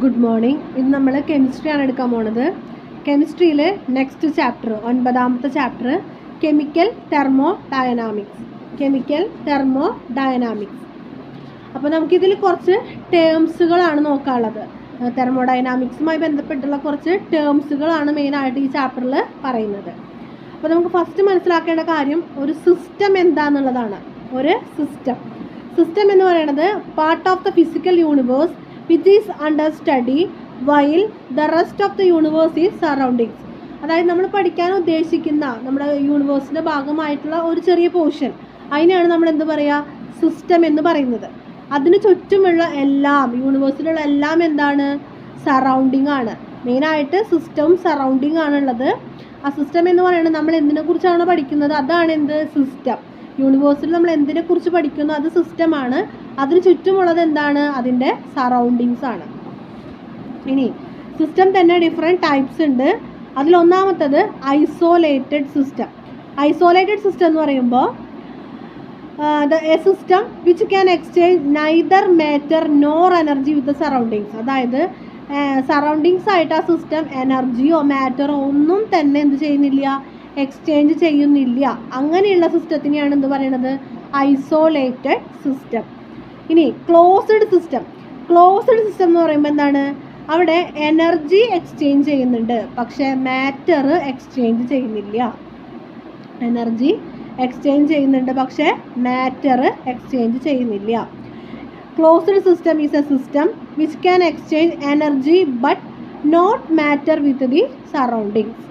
Good morning. ഇന്ന് നമ്മൾ കെമിസ്ട്രിയാണ് എടുക്കാൻ പോണത്. കെമിസ്ട്രിയിൽ നെക്സ്റ്റ് ചാപ്റ്റർ 9ാമത്തെ ചാപ്റ്റർ കെമിക്കൽ തെർമോഡൈനാമിക്സ്. അപ്പോൾ നമുക്കിതിൽ കുറച്ച് ടേംസുകളാണ് നോക്കാനുള്ളത്. തെർമോഡൈനാമിക്സുമായി ബന്ധപ്പെട്ടുള്ള കുറച്ച് ടേംസുകളാണ് മെയിനായിട്ട് ഈ ചാപ്റ്ററിൽ പറയുന്നത്. അപ്പോൾ നമുക്ക് ഫസ്റ്റ് മനസ്സിലാക്കേണ്ട കാര്യം ഒരു സിസ്റ്റം എന്താണെന്നുള്ളതാണ്. ഒരു സിസ്റ്റം എന്ന് പറയുന്നത് part of the physical universe which is under study while the rest of the universe is surroundings. അതായത് നമ്മൾ പഠിക്കാൻ ഉദ്ദേശിക്കുന്ന നമ്മുടെ യൂണിവേഴ്സിൻ്റെ ഭാഗമായിട്ടുള്ള ഒരു ചെറിയ പോർഷൻ, അതിനെയാണ് നമ്മൾ എന്ത് പറയുക, സിസ്റ്റം എന്ന് പറയുന്നത്. അതിന് ചുറ്റുമുള്ള എല്ലാം, യൂണിവേഴ്സിലുള്ള എല്ലാം എന്താണ്, സറൗണ്ടിങ് ആണ്. മെയിനായിട്ട് സിസ്റ്റവും സറൗണ്ടിങ് ആണുള്ളത്. ആ സിസ്റ്റം എന്ന് പറയുന്നത് നമ്മൾ എന്തിനെക്കുറിച്ചാണോ പഠിക്കുന്നത് അതാണ് എന്ത്, സിസ്റ്റം. യൂണിവേഴ്സിൽ നമ്മൾ എന്തിനെക്കുറിച്ച് പഠിക്കുന്നു അത് സിസ്റ്റമാണ്. അതിന് ചുറ്റുമുള്ളത് എന്താണ്, അതിൻ്റെ സറൗണ്ടിങ്സ് ആണ്. ഇനി സിസ്റ്റം തന്നെ ഡിഫറെൻറ്റ് ടൈപ്സ് ഉണ്ട്. അതിലൊന്നാമത്തത് ഐസോലേറ്റഡ് സിസ്റ്റം. ഐസോലേറ്റഡ് സിസ്റ്റം എന്ന് പറയുമ്പോൾ A system which can exchange neither matter nor energy with the surroundings. അതായത് സറൗണ്ടിങ്സ് ആയിട്ട് ആ സിസ്റ്റം എനർജിയോ മാറ്ററോ ഒന്നും തന്നെ എന്ത് ചെയ്യുന്നില്ല, എക്സ്ചേഞ്ച് ചെയ്യുന്നില്ല. അങ്ങനെയുള്ള സിസ്റ്റത്തിനെയാണ് എന്ത് പറയുന്നത്, ഐസോലേറ്റഡ് സിസ്റ്റം. ഇനി ക്ലോസ്ഡ് സിസ്റ്റം എന്ന് പറയുമ്പോൾ എന്താണ്, അവിടെ എനർജി എക്സ്ചേഞ്ച് ചെയ്യുന്നുണ്ട് പക്ഷേ മാറ്റർ എക്സ്ചേഞ്ച് ചെയ്യുന്നില്ല. എനർജി എക്സ്ചേഞ്ച് ചെയ്യുന്നുണ്ട് പക്ഷേ മാറ്റർ എക്സ്ചേഞ്ച് ചെയ്യുന്നില്ല. Closed system is a system which can exchange energy but not matter with the surroundings.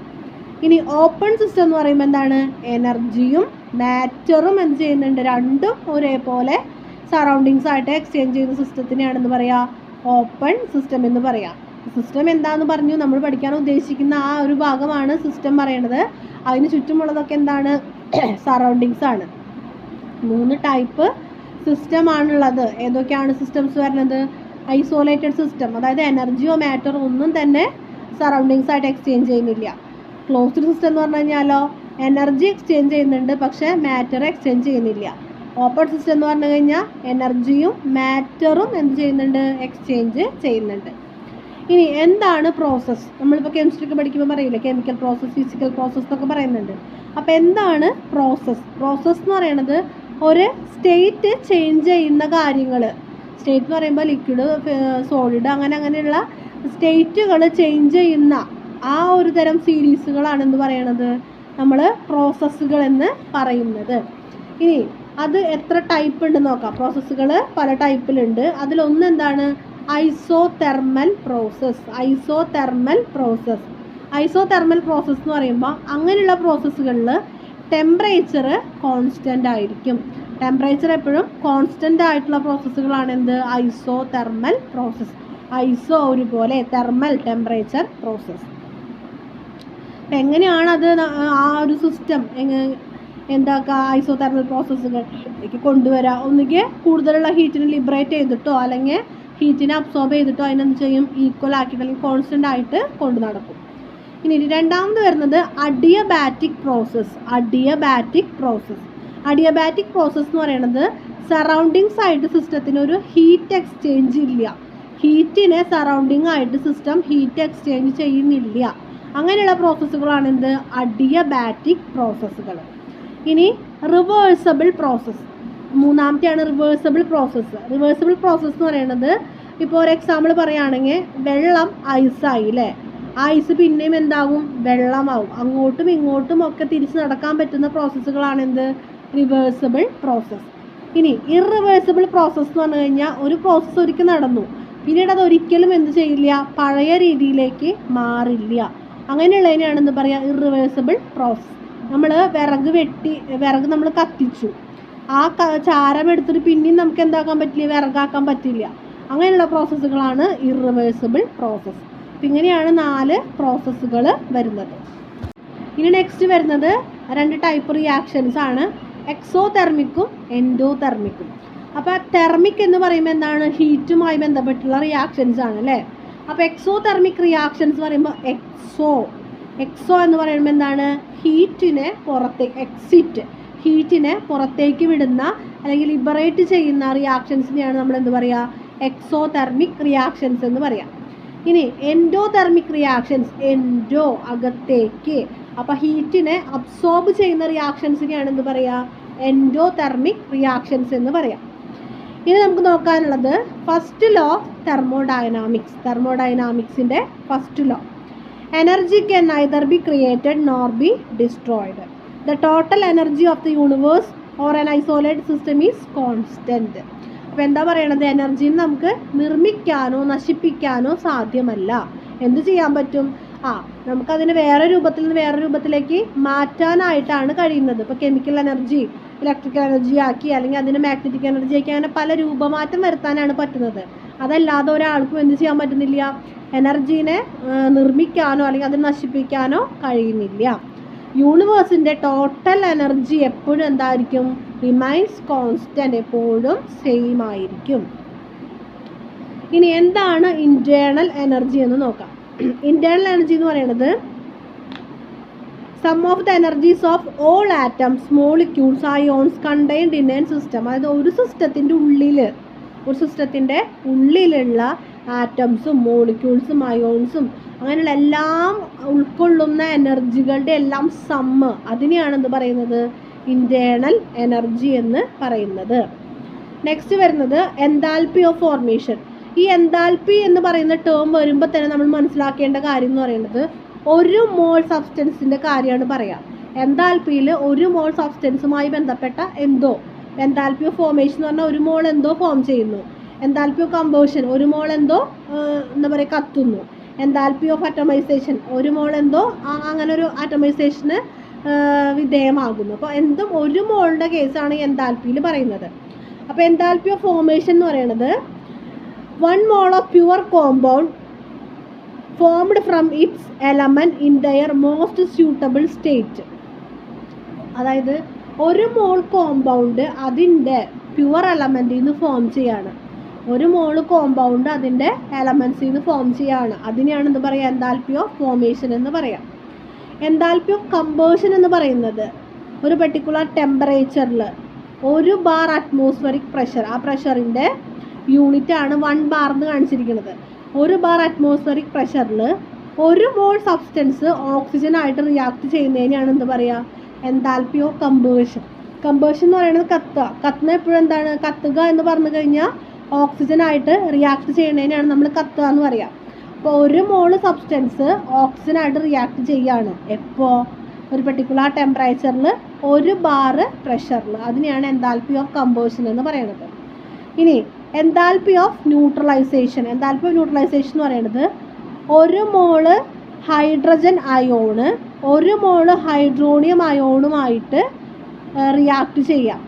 ഇനി ഓപ്പൺ സിസ്റ്റം എന്ന് പറയുമ്പോൾ എന്താണ്, എനർജിയും മാറ്ററും എന്ത് ചെയ്യുന്നുണ്ട്, രണ്ടും ഒരേപോലെ സറൗണ്ടിങ്സ് ആയിട്ട് എക്സ്ചേഞ്ച് ചെയ്യുന്ന സിസ്റ്റത്തിനെയാണ് എന്ത് പറയുക, ഓപ്പൺ സിസ്റ്റം എന്ന് പറയാം. സിസ്റ്റം എന്താണെന്ന് പറഞ്ഞു, നമ്മൾ പഠിക്കാൻ ഉദ്ദേശിക്കുന്ന ആ ഒരു ഭാഗമാണ് സിസ്റ്റം പറയണത്. അതിന് ചുറ്റുമുള്ളതൊക്കെ എന്താണ്, സറൗണ്ടിങ്സ് ആണ്. 3 ടൈപ്പ് സിസ്റ്റമാണുള്ളത്. ഏതൊക്കെയാണ് സിസ്റ്റംസ് വരുന്നത്, ഐസോലേറ്റഡ് സിസ്റ്റം, അതായത് എനർജിയോ മാറ്ററോ ഒന്നും തന്നെ സറൗണ്ടിങ്സ് ആയിട്ട് എക്സ്ചേഞ്ച് ചെയ്യുന്നില്ല. ക്ലോസ്ഡ് സിസ്റ്റം എന്ന് പറഞ്ഞു കഴിഞ്ഞാലോ എനർജി എക്സ്ചേഞ്ച് ചെയ്യുന്നുണ്ട് പക്ഷേ മാറ്റർ എക്സ്ചേഞ്ച് ചെയ്യുന്നില്ല. ഓപ്പൺ സിസ്റ്റം എന്ന് പറഞ്ഞു കഴിഞ്ഞാൽ എനർജിയും മാറ്ററും എന്ത് ചെയ്യുന്നുണ്ട്, എക്സ്ചേഞ്ച് ചെയ്യുന്നുണ്ട്. ഇനി എന്താണ് പ്രോസസ്സ്? നമ്മളിപ്പോൾ കെമിസ്ട്രിക്ക് പഠിക്കുമ്പോൾ പറയില്ലേ, കെമിക്കൽ പ്രോസസ്സ്, ഫിസിക്കൽ പ്രോസസ്സ് എന്നൊക്കെ പറയുന്നുണ്ട്. അപ്പോൾ എന്താണ് പ്രോസസ്സ് എന്ന് പറയുന്നത്, ഒരു സ്റ്റേറ്റ് ചേഞ്ച് ചെയ്യുന്ന കാര്യങ്ങൾ. സ്റ്റേറ്റ് എന്ന് പറയുമ്പോൾ ലിക്വിഡ്, സോളിഡ്, അങ്ങനെയുള്ള സ്റ്റേറ്റുകൾ ചേഞ്ച് ചെയ്യുന്ന ആ ഒരു തരം സീരീസുകളാണ് എന്ന് പറയണത് നമ്മൾ പ്രോസസ്സുകൾ എന്ന് പറയുന്നത്. ഇനി അത് എത്ര ടൈപ്പ് ഉണ്ടെന്ന് നോക്കാം. പ്രോസസ്സുകൾ പല ടൈപ്പിലുണ്ട്. അതിലൊന്ന് എന്താണ്, ഐസോതെർമൽ പ്രോസസ്സ് എന്ന് പറയുമ്പോൾ അങ്ങനെയുള്ള പ്രോസസ്സുകളിൽ ടെമ്പറേച്ചർ കോൺസ്റ്റൻ്റ് ആയിരിക്കും. ടെമ്പറേച്ചർ എപ്പോഴും കോൺസ്റ്റൻ്റ് ആയിട്ടുള്ള പ്രോസസ്സുകളാണ് എന്ത്, ഐസോതെർമൽ പ്രോസസ്സ്. ഐസോ ഒരുപോലെ, തെർമൽ ടെമ്പറേച്ചർ പ്രോസസ്സ്. എങ്ങനെയാണ് അത് ആ ഒരു സിസ്റ്റം എന്താക്കുക, ഐസോതെർമൽ പ്രോസസ്സുകളിലേക്ക് കൊണ്ടുവരിക? ഒന്നുകിൽ കൂടുതലുള്ള ഹീറ്റിനെ ലിബറേറ്റ് ചെയ്തിട്ടോ അല്ലെങ്കിൽ ഹീറ്റിനെ അബ്സോർബ് ചെയ്തിട്ടോ അതിനെന്ത് ചെയ്യും, ഈക്വൽ ആക്കിയിട്ട് അല്ലെങ്കിൽ കോൺസ്റ്റൻ്റ് ആയിട്ട് കൊണ്ടു നടക്കും. ഇനി രണ്ടാമത് വരുന്നത് അഡിയബാറ്റിക് പ്രോസസ്സ് എന്ന് പറയുന്നത് സറൗണ്ടിങ്സ് ആയിട്ട് സിസ്റ്റത്തിന് ഒരു ഹീറ്റ് എക്സ്ചേഞ്ച് ഇല്ല. ഹീറ്റിനെ സറൗണ്ടിങ് ആയിട്ട് സിസ്റ്റം ഹീറ്റ് എക്സ്ചേഞ്ച് ചെയ്യുന്നില്ല. അങ്ങനെയുള്ള പ്രോസസ്സുകളാണ് എന്ത്, അഡിയബാറ്റിക് പ്രോസസ്സുകൾ. ഇനി റിവേഴ്സബിൾ പ്രോസസ്സ്, മൂന്നാമത്തെയാണ് റിവേഴ്സബിൾ പ്രോസസ്സ് എന്ന് പറയുന്നത്, ഇപ്പോൾ ഒരു എക്സാമ്പിൾ പറയുകയാണെങ്കിൽ വെള്ളം ഐസായി അല്ലേ, ഐസ് പിന്നെയും എന്താകും, വെള്ളമാവും. അങ്ങോട്ടും ഇങ്ങോട്ടും ഒക്കെ തിരിച്ച് നടക്കാൻ പറ്റുന്ന പ്രോസസ്സുകളാണ് എന്ത്, റിവേഴ്സബിൾ പ്രോസസ്സ്. ഇനി ഇറിവേഴ്സിബിൾ പ്രോസസ്സ് എന്ന് പറഞ്ഞു കഴിഞ്ഞാൽ ഒരു പ്രോസസ്സ് ഒരിക്കൽ നടന്നു, പിന്നീട് അത് ഒരിക്കലും എന്ത് ചെയ്യില്ല, പഴയ രീതിയിലേക്ക് മാറില്ല. അങ്ങനെയുള്ളതിനെയാണ് എന്ത് പറയുക, ഇറിവേഴ്സിബിൾ പ്രോസസ്സ്. നമ്മൾ വിറക് നമ്മൾ കത്തിച്ചു, ആ ചാരം എടുത്തിട്ട് പിന്നെയും നമുക്ക് എന്താക്കാൻ പറ്റില്ല, വിറകാക്കാൻ പറ്റില്ല. അങ്ങനെയുള്ള പ്രോസസ്സുകളാണ് ഇറിവേഴ്സിബിൾ പ്രോസസ്സ്. അപ്പം ഇങ്ങനെയാണ് 4 പ്രോസസ്സുകൾ വരുന്നത്. ഇനി നെക്സ്റ്റ് വരുന്നത് 2 ടൈപ്പ് റിയാക്ഷൻസ് ആണ്, എക്സോതെർമിക്കും എൻഡോതെർമിക്കും. അപ്പോൾ തെർമിക് എന്ന് പറയുമ്പോൾ എന്താണ്, ഹീറ്റുമായി ബന്ധപ്പെട്ടുള്ള റിയാക്ഷൻസ് ആണ് അല്ലേ. അപ്പോൾ എക്സോതെർമിക് റിയാക്ഷൻസ് പറയുമ്പോൾ എക്സോ എന്ന് പറയുമ്പോൾ എന്താണ്, ഹീറ്റിനെ പുറത്തേക്ക് വിടുന്ന അല്ലെങ്കിൽ ലിബറേറ്റ് ചെയ്യുന്ന റിയാക്ഷൻസിനെയാണ് നമ്മൾ എന്ത് പറയുക, എക്സോതെർമിക് റിയാക്ഷൻസ് എന്ന് പറയാം. ഇനി എൻഡോതെർമിക് റിയാക്ഷൻസ്, എൻഡോ അകത്തേക്ക്, അപ്പോൾ ഹീറ്റിനെ അബ്സോർബ് ചെയ്യുന്ന റിയാക്ഷൻസിനെയാണ് എന്ത് പറയുക, എൻഡോതെർമിക് റിയാക്ഷൻസ് എന്ന് പറയാം. ഇനി നമുക്ക് നോക്കാനുള്ളത് ഫസ്റ്റ് ലോ ഓഫ് തെർമോഡൈനാമിക്സ്. തെർമോഡൈനാമിക്സിൻ്റെ first law, energy can neither be created nor be destroyed. The total energy of the universe or an isolated system is constant. അപ്പോൾ എന്താ പറയണത്, എനർജിനെ നമുക്ക് നിർമ്മിക്കാനോ നശിപ്പിക്കാനോ സാധ്യമല്ല. എന്ത് ചെയ്യാൻ പറ്റും, നമുക്കതിനെ വേറെ രൂപത്തിൽ നിന്ന് വേറെ രൂപത്തിലേക്ക് മാറ്റാനായിട്ടാണ് കഴിയുന്നത്. ഇപ്പോൾ കെമിക്കൽ എനർജി ഇലക്ട്രിക്കൽ എനർജി ആക്കി, അല്ലെങ്കിൽ അതിന് മാഗ്നറ്റിക് എനർജി ആക്കി, അങ്ങനെ പല രൂപമാറ്റം വരുത്താനാണ് പറ്റുന്നത്. അതല്ലാതെ ഒരാൾക്കും എന്ത് ചെയ്യാൻ പറ്റുന്നില്ല, എനർജീനെ നിർമ്മിക്കാനോ അല്ലെങ്കിൽ അതിനെ നശിപ്പിക്കാനോ കഴിയുന്നില്ല. യൂണിവേഴ്സിൻ്റെ ടോട്ടൽ എനർജി എപ്പോഴും എന്തായിരിക്കും, റിമൈൻസ് കോൺസ്റ്റൻറ്റ്, എപ്പോഴും സെയിം ആയിരിക്കും. ഇനി എന്താണ് ഇൻറ്റേർണൽ എനർജി എന്ന് നോക്കാം. ഇൻറ്റേർണൽ എനർജി എന്ന് പറയുന്നത് sum of the energies of all atoms, molecules, ions contained in an system. അതായത് ഒരു സിസ്റ്റത്തിൻ്റെ ഉള്ളിലുള്ള ആറ്റംസും മോളിക്യൂൾസും അയോൺസും അങ്ങനെയുള്ള എല്ലാം ഉൾക്കൊള്ളുന്ന എനർജികളുടെ എല്ലാം സമ്മ്, അതിനെയാണ് എന്ത് പറയുന്നത്, ഇൻറ്റേർണൽ എനർജി എന്ന് പറയുന്നത്. നെക്സ്റ്റ് വരുന്നത് എൻതാൽപ്പി ഓഫ് ഫോർമേഷൻ. ഈ എൻതാൽപ്പി എന്ന് പറയുന്ന ടേം വരുമ്പോൾ തന്നെ നമ്മൾ മനസ്സിലാക്കേണ്ട കാര്യം എന്ന് പറയുന്നത് ഒരു മോൾ സബ്സ്റ്റൻസിൻ്റെ കാര്യമാണ് പറയാം. എൻതാൽപ്പിയിൽ ഒരു മോൾ സബ്സ്റ്റൻസുമായി ബന്ധപ്പെട്ട എന്തോ, എൻതാൽപ്പി ഓഫ് ഫോർമേഷൻ എന്ന് പറഞ്ഞാൽ ഒരു മോൾ എന്തോ ഫോം ചെയ്യുന്നു. എൻതാൽപ്പി ഓഫ് കമ്പോഷൻ, ഒരു മോൾ എന്തോ എന്താ പറയുക കത്തുന്നു. എൻതാൽപ്പി ഓഫ് അറ്റമൈസേഷൻ, ഒരു മോൾ എന്തോ അങ്ങനെ ഒരു അറ്റമൈസേഷന് വിധേയമാകുന്നു. അപ്പോൾ എന്തും ഒരു മോളുടെ കേസാണ് എൻതാൽപ്പിയിൽ പറയുന്നത്. അപ്പോൾ എൻതാൽപ്പി ഓഫ് ഫോർമേഷൻ എന്ന് പറയുന്നത് 1 mole of pure compound formed from its element in their most suitable state. അതായത് ഒരു മോൾ കോമ്പൗണ്ട് അതിൻ്റെ പ്യുവർ എലമെൻറ്റിൽ നിന്ന് ഫോം ചെയ്യാണ്. ഒരു മോൾ കോമ്പൗണ്ട് അതിൻ്റെ എലമെൻസിൽ നിന്ന് ഫോം ചെയ്യാണ്. അതിനെയാണ് എന്ത് പറയുക, എൻതാൽപ്പി ഓഫ് ഫോർമേഷൻ എന്ന് പറയാം. എൻതാൽപ്പി ഓഫ് കമ്പേഷൻ എന്ന് പറയുന്നത് ഒരു പെർട്ടിക്കുലർ ടെമ്പറേച്ചറിൽ 1 bar അറ്റ്മോസ്ഫറിക് പ്രഷർ, ആ പ്രഷറിൻ്റെ യൂണിറ്റാണ് 1 bar എന്ന് കാണിച്ചിരിക്കുന്നത്. 1 bar അറ്റ്മോസ്ഫറിക് പ്രഷറിൽ 1 മോൾ സബ്സ്റ്റൻസ് ഓക്സിജനായിട്ട് റിയാക്ട് ചെയ്യുന്നതിനാണ് എന്ത് പറയുക, എൻതാൽപ്പി ഓഫ് കമ്പേഷൻ. കമ്പേഷൻ എന്ന് പറയുന്നത് കത്തുന്ന എപ്പോഴും എന്താണ്, കത്തുക എന്ന് പറഞ്ഞു കഴിഞ്ഞാൽ ഓക്സിജനായിട്ട് റിയാക്ട് ചെയ്യുന്നതിനാണ് നമ്മൾ കത്തുക എന്ന് പറയുക. അപ്പോൾ 1 മോൾ സബ്സ്റ്റൻസ് ഓക്സിജനായിട്ട് റിയാക്ട് ചെയ്യുകയാണ് എപ്പോൾ, ഒരു പെർട്ടിക്കുലർ ടെമ്പറേച്ചറിൽ 1 bar പ്രഷറിൽ. അതിനെയാണ് എൻതാൽപ്പി ഓഫ് കമ്പേഷൻ എന്ന് പറയുന്നത്. ഇനി enthalpy of neutralisation. Enthalpy of neutralisation എന്ന് പറയുന്നത് 1 mole hydrogen ion 1 mole hydronium അയോണുമായിട്ട് റിയാക്ട് ചെയ്യാം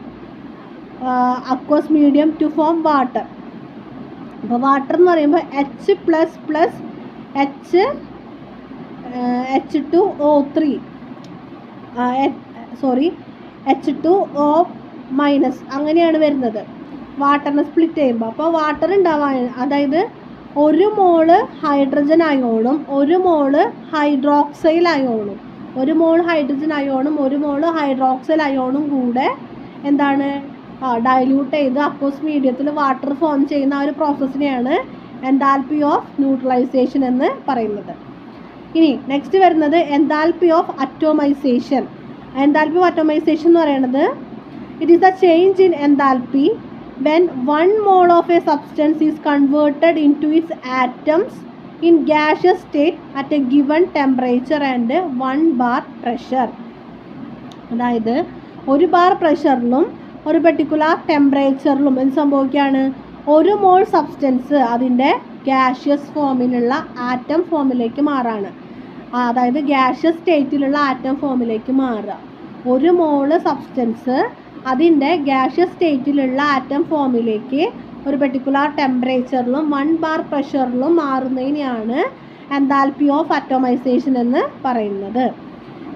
aqueous medium to form water. അപ്പോൾ വാട്ടർ എന്ന് പറയുമ്പോൾ H++H2O3 H2O- അങ്ങനെയാണ് വരുന്നത് വാട്ടറിനെ സ്പ്ലിറ്റ് ചെയ്യുമ്പോൾ. അപ്പോൾ വാട്ടർ ഉണ്ടാവാൻ, അതായത് 1 മോള് ഹൈഡ്രജൻ അയോണും 1 മോള് ഹൈഡ്രോക്സൈൽ അയോണും, 1 മോൾ ഹൈഡ്രജൻ അയോണും 1 മോള് ഹൈഡ്രോക്സൈൽ അയോണും കൂടെ എന്താണ് ഡൈല്യൂട്ട് ചെയ്ത് അക്വസ് മീഡിയത്തിൽ വാട്ടർ ഫോം ചെയ്യുന്ന ആ ഒരു പ്രോസസ്സിനെയാണ് എൻതാൽപ്പി ഓഫ് ന്യൂട്രലൈസേഷൻ എന്ന് പറയുന്നത്. ഇനി നെക്സ്റ്റ് വരുന്നത് enthalpy of atomisation. Enthalpy of atomisation എന്ന് പറയുന്നത് it is the change in enthalpy when 1 mole of a substance is converted into its atoms in gaseous state at a given temperature and 1 bar pressure. അതായത് 1 bar പ്രഷറിലും ഒരു particular ടെമ്പറേച്ചറിലും എന്ത് സംഭവിക്കുകയാണ്, 1 മോൾ substance അതിൻ്റെ gaseous ഫോമിലുള്ള atom ഫോമിലേക്ക് മാറാണ്. അതായത് gaseous സ്റ്റേറ്റിലുള്ള ആറ്റം ഫോമിലേക്ക് മാറുക. 1 മോള് സബ്സ്റ്റൻസ് അതിൻ്റെ ഗ്യാഷ്യസ് സ്റ്റേറ്റിലുള്ള ആറ്റം ഫോമിലേക്ക് ഒരു പെർട്ടിക്കുലർ ടെമ്പറേച്ചറിലും 1 bar പ്രഷറിലും മാറുന്നതിനെയാണ് എൻതാൽപ്പി ഓഫ് അറ്റോമൈസേഷൻ എന്ന് പറയുന്നത്.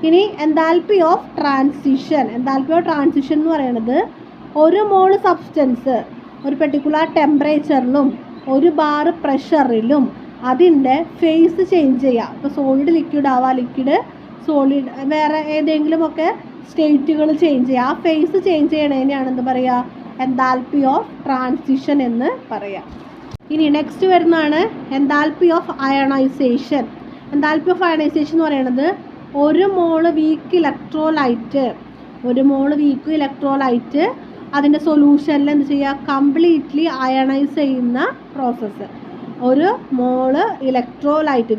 ഇനി enthalpy of transition. Enthalpy of transition എന്ന് പറയുന്നത് 1 മോള് സബ്സ്റ്റൻസ് ഒരു പെർട്ടിക്കുലർ ടെമ്പറേച്ചറിലും 1 bar പ്രഷറിലും അതിൻ്റെ ഫേസ് ചേഞ്ച് ചെയ്യുക. ഇപ്പോൾ സോളിഡ് ലിക്വിഡ് ആവാം, ലിക്വിഡ് സോളിഡ് വേറെ ഏതെങ്കിലുമൊക്കെ സ്റ്റേറ്റുകൾ ചേഞ്ച് ചെയ്യുക. ആ ഫേസ് ചേഞ്ച് ചെയ്യണതിനെയാണ് എന്ത് പറയുക, എൻതാൽപ്പി ഓഫ് ട്രാൻസിഷൻ എന്ന് പറയാം. ഇനി നെക്സ്റ്റ് വരുന്നതാണ് enthalpy of ionisation. Enthalpy of ionisation എന്ന് പറയുന്നത് ഒരു മോള് വീക്ക് ഇലക്ട്രോലൈറ്റ് അതിൻ്റെ സൊല്യൂഷനിൽ എന്ത് ചെയ്യുക, കംപ്ലീറ്റ്ലി അയണൈസ് ചെയ്യുന്ന പ്രോസസ്സ്. ഒരു മോള്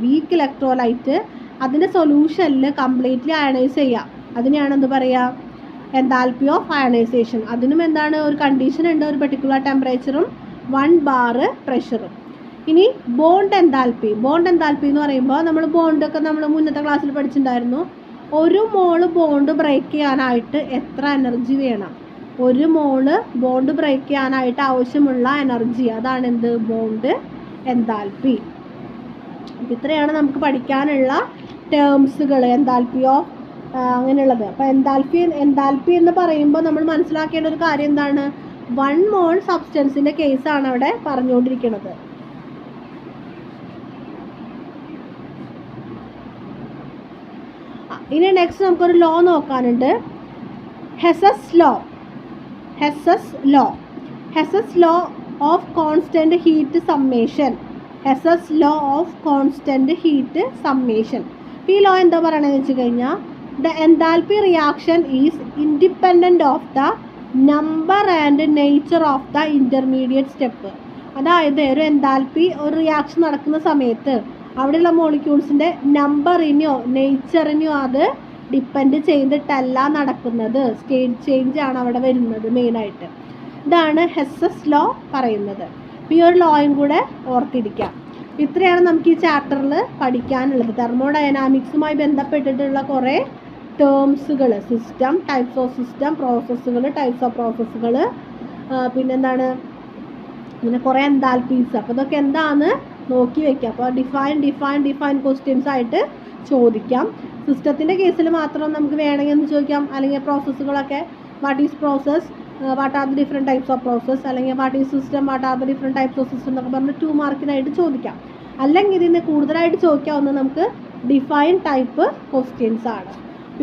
വീക്ക് ഇലക്ട്രോലൈറ്റ് അതിൻ്റെ സൊല്യൂഷനിൽ കംപ്ലീറ്റ്ലി അയണൈസ് ചെയ്യുക, അതിനെയാണ് എന്ത് പറയുക, എൻതാൽപ്പി ഓഫ് അയണൈസേഷൻ. അതിനും എന്താണ്, ഒരു കണ്ടീഷൻ ഉണ്ട്, ഒരു പെർട്ടിക്കുലർ ടെമ്പറേച്ചറും 1 bar പ്രഷറും. ഇനി ബോണ്ട് എൻതാൽപ്പി എന്ന് പറയുമ്പോൾ നമ്മൾ ബോണ്ടൊക്കെ നമ്മൾ മുന്നത്തെ ക്ലാസ്സിൽ പഠിച്ചിട്ടുണ്ടായിരുന്നു. ഒരു മോള് ബോണ്ട് ബ്രേക്ക് ചെയ്യാനായിട്ട് എത്ര എനർജി വേണം, ഒരു മോള് ബോണ്ട് ബ്രേക്ക് ചെയ്യാനായിട്ട് ആവശ്യമുള്ള എനർജി, അതാണ് എന്ത്, ബോണ്ട് എൻതാൽപ്പി. ഇത്രയാണ് നമുക്ക് പഠിക്കാനുള്ള ടേംസുകൾ എൻതാൽപ്പി ഓഫ് അങ്ങനെയുള്ളത്. അപ്പോൾ എൻതാൽപ്പി എന്ന് പറയുമ്പോൾ നമ്മൾ മനസ്സിലാക്കേണ്ട ഒരു കാര്യം എന്താണ്, 1 mole സബ്സ്റ്റൻസിൻ്റെ കേസാണ് അവിടെ പറഞ്ഞുകൊണ്ടിരിക്കുന്നത്. ഇനി നെക്സ്റ്റ് നമുക്കൊരു ലോ നോക്കാനുണ്ട്, Hess's law of constant heat summation. ഈ ലോ എന്താ പറയണതെന്ന് വെച്ച് കഴിഞ്ഞാൽ, the enthalpy reaction is independent of the number and nature of the intermediate step. അതായത് ഒരു റിയാക്ഷൻ നടക്കുന്ന സമയത്ത് അവിടെയുള്ള മോളിക്യൂൾസിൻ്റെ നമ്പറിനെയോ നേച്ചറിനെയോ അത് ഡിപ്പെൻഡ് ചെയ്തിട്ടല്ല നടക്കുന്നത്, സ്റ്റേറ്റ് ചേഞ്ച് ആണ് അവിടെ വരുന്നത് മെയിനായിട്ട്. ഇതാണ് ഹെസസ് ലോ പറയുന്നത്. ഈ ഒരു ലോയും കൂടെ ഓർത്തിരിക്കാം. ഇത്രയാണ് നമുക്ക് ഈ ചാപ്റ്ററിൽ പഠിക്കാനുള്ളത്. തെർമോഡൈനാമിക്സുമായി ബന്ധപ്പെട്ടിട്ടുള്ള കുറേ ടേംസുകൾ, സിസ്റ്റം, ടൈപ്സ് ഓഫ് സിസ്റ്റം, പ്രോസസ്സുകൾ, ടൈപ്സ് ഓഫ് പ്രോസസ്സുകൾ, പിന്നെന്താണ്, അങ്ങനെ കുറേ എൻതാൽപ്പീസ്. അപ്പോൾ ഇതൊക്കെ എന്താണെന്ന് നോക്കി വയ്ക്കുക. അപ്പോൾ ഡിഫൈൻ ക്വസ്റ്റ്യൻസ് ആയിട്ട് ചോദിക്കാം. സിസ്റ്റത്തിൻ്റെ കേസിൽ മാത്രം നമുക്ക് വേണമെങ്കിൽ ഒന്ന് ചോദിക്കാം, അല്ലെങ്കിൽ പ്രോസസ്സുകളൊക്കെ what is process, what are the different types of process, അല്ലെങ്കിൽ what is system, what are the different types of system എന്നൊക്കെ പറഞ്ഞ് 2 മാർക്കിനായിട്ട് ചോദിക്കാം. അല്ലെങ്കിൽ ഇതിന് കൂടുതലായിട്ട് ചോദിക്കാവുന്നത് നമുക്ക് ഡിഫൈൻ ടൈപ്പ് ക്വസ്റ്റ്യൻസ് ആണ്.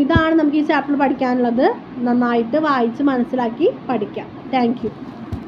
ഇതാണ് നമുക്ക് ഈ ചാപ്റ്റർ പഠിക്കാനുള്ളത്. നന്നായിട്ട് വായിച്ച് മനസ്സിലാക്കി പഠിക്കാം. Thank you.